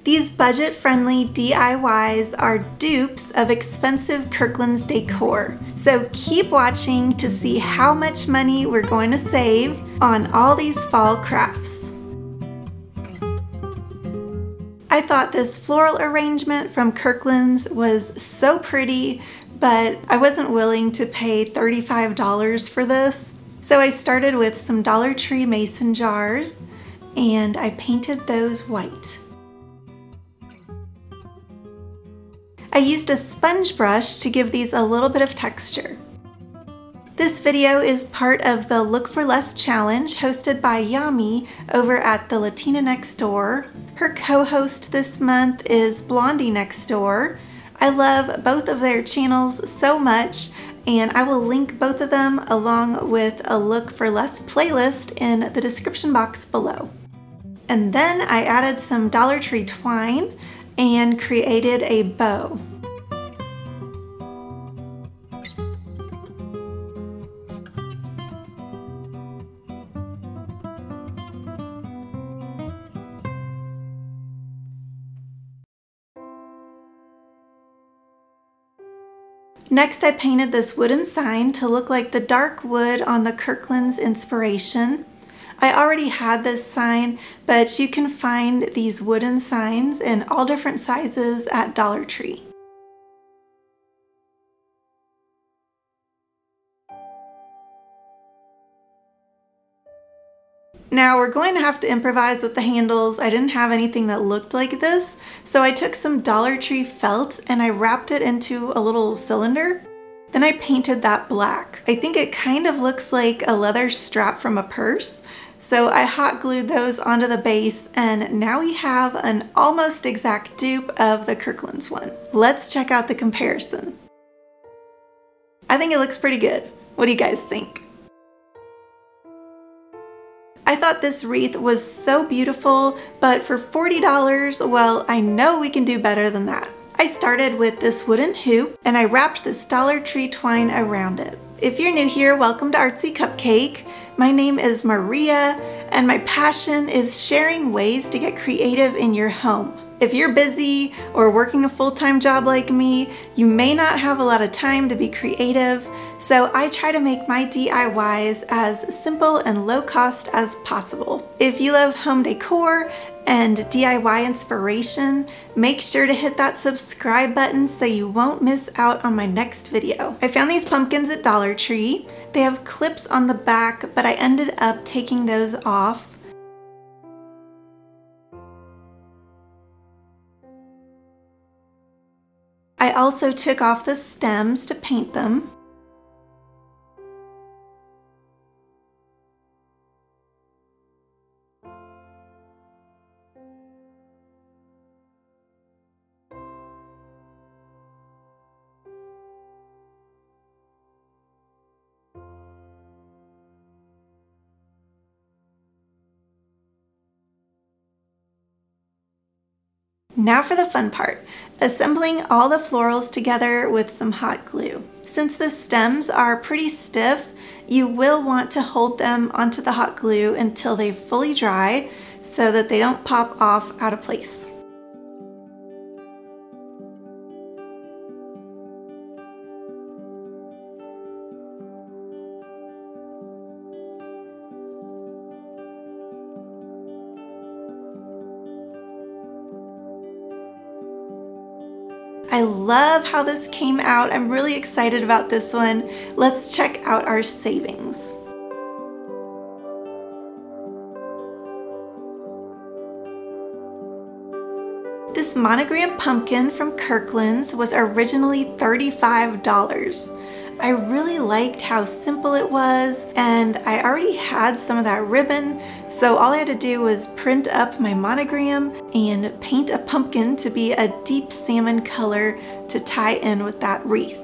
These budget-friendly DIYs are dupes of expensive Kirklands decor. So keep watching to see how much money we're going to save on all these fall crafts. I thought this floral arrangement from Kirklands was so pretty, but I wasn't willing to pay $35 for this. So I started with some Dollar Tree mason jars and I painted those white. I used a sponge brush to give these a little bit of texture. This video is part of the Look for Less challenge hosted by Yami over at the Latina Next Door. Her co-host this month is Blondie Next Door. I love both of their channels so much, and I will link both of them along with a Look for Less playlist in the description box below. And then I added some Dollar Tree twine and created a bow. Next, I painted this wooden sign to look like the dark wood on the Kirklands inspiration. I already had this sign, but you can find these wooden signs in all different sizes at Dollar Tree. Now we're going to have to improvise with the handles. I didn't have anything that looked like this, so I took some Dollar Tree felt and I wrapped it into a little cylinder. Then I painted that black. I think it kind of looks like a leather strap from a purse. So I hot glued those onto the base, and now we have an almost exact dupe of the Kirklands one. Let's check out the comparison. I think it looks pretty good. What do you guys think? I thought this wreath was so beautiful, but for $40, well, I know we can do better than that. I started with this wooden hoop and I wrapped this Dollar Tree twine around it. If you're new here, welcome to Artsy Cupcake. My name is Maria, and my passion is sharing ways to get creative in your home. If you're busy or working a full-time job like me, you may not have a lot of time to be creative, so I try to make my DIYs as simple and low cost as possible. If you love home decor and DIY inspiration, make sure to hit that subscribe button so you won't miss out on my next video. I found these pumpkins at Dollar Tree. They have clips on the back, but I ended up taking those off. I also took off the stems to paint them. Now for the fun part, assembling all the florals together with some hot glue. Since the stems are pretty stiff, you will want to hold them onto the hot glue until they fully dry so that they don't pop off out of place. I love how this came out. I'm really excited about this one. Let's check out our savings. This monogram pumpkin from Kirklands was originally $35. I really liked how simple it was, and I already had some of that ribbon, so all I had to do was print up my monogram and paint a pumpkin to be a deep salmon color to tie in with that wreath.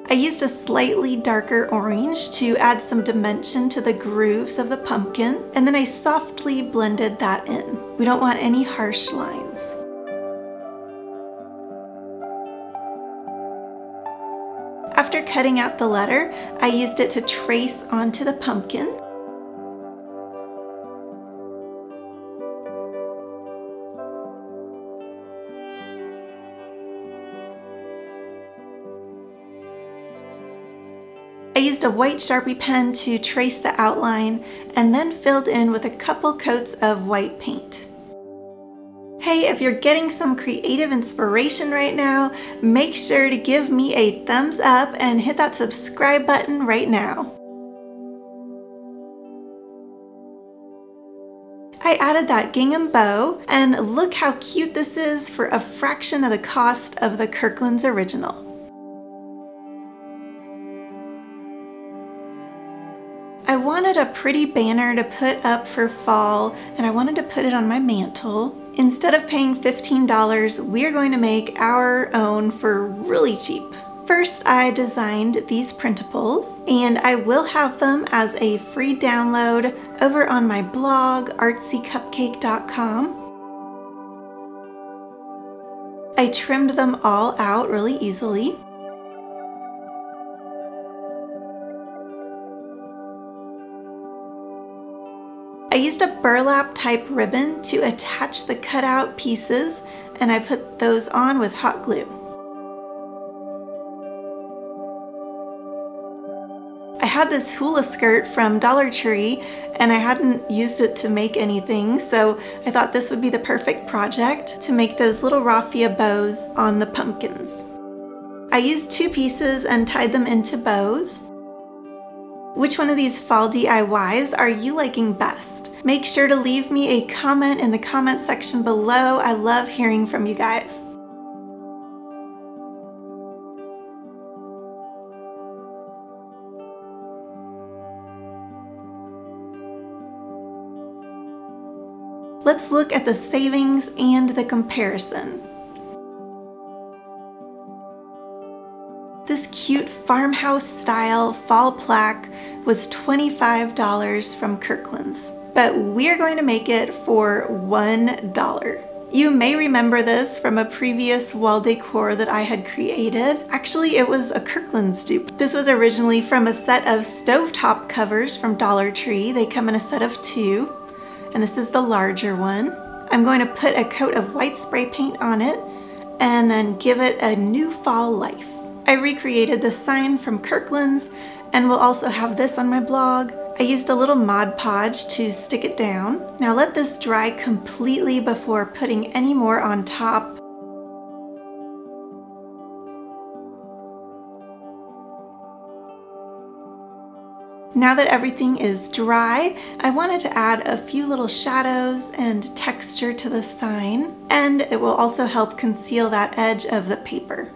I used a slightly darker orange to add some dimension to the grooves of the pumpkin, and then I softly blended that in. We don't want any harsh lines. After cutting out the letter, I used it to trace onto the pumpkin. I used a white Sharpie pen to trace the outline and then filled in with a couple coats of white paint. Hey, if you're getting some creative inspiration right now, make sure to give me a thumbs up and hit that subscribe button right now. I added that gingham bow, and look how cute this is for a fraction of the cost of the Kirklands original. I wanted a pretty banner to put up for fall, and I wanted to put it on my mantle. Instead of paying $15, we're going to make our own for really cheap. First, I designed these printables, and I will have them as a free download over on my blog, artsycupcake.com. I trimmed them all out really easily. I used a burlap type ribbon to attach the cutout pieces, and I put those on with hot glue. I had this hula skirt from Dollar Tree, and I hadn't used it to make anything, so I thought this would be the perfect project to make those little raffia bows on the pumpkins. I used 2 pieces and tied them into bows. Which one of these fall DIYs are you liking best? Make sure to leave me a comment in the comment section below. I love hearing from you guys. Let's look at the savings and the comparison. This cute farmhouse style fall plaque was $25 from Kirklands, but we're going to make it for $1. You may remember this from a previous wall decor that I had created. Actually, it was a Kirklands dupe. This was originally from a set of stovetop covers from Dollar Tree. They come in a set of 2, and this is the larger one. I'm going to put a coat of white spray paint on it and then give it a new fall life. I recreated the sign from Kirklands, and we'll also have this on my blog. I used a little Mod Podge to stick it down. Now let this dry completely before putting any more on top. Now that everything is dry, I wanted to add a few little shadows and texture to the sign, and it will also help conceal that edge of the paper.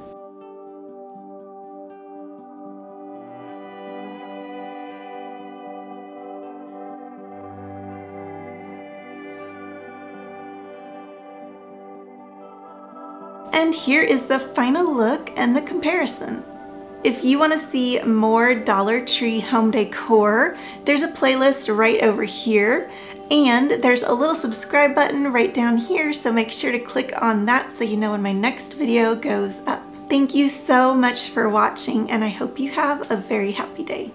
And here is the final look and the comparison. If you want to see more Dollar Tree home decor, there's a playlist right over here, and there's a little subscribe button right down here, so make sure to click on that so you know when my next video goes up. Thank you so much for watching, and I hope you have a very happy day.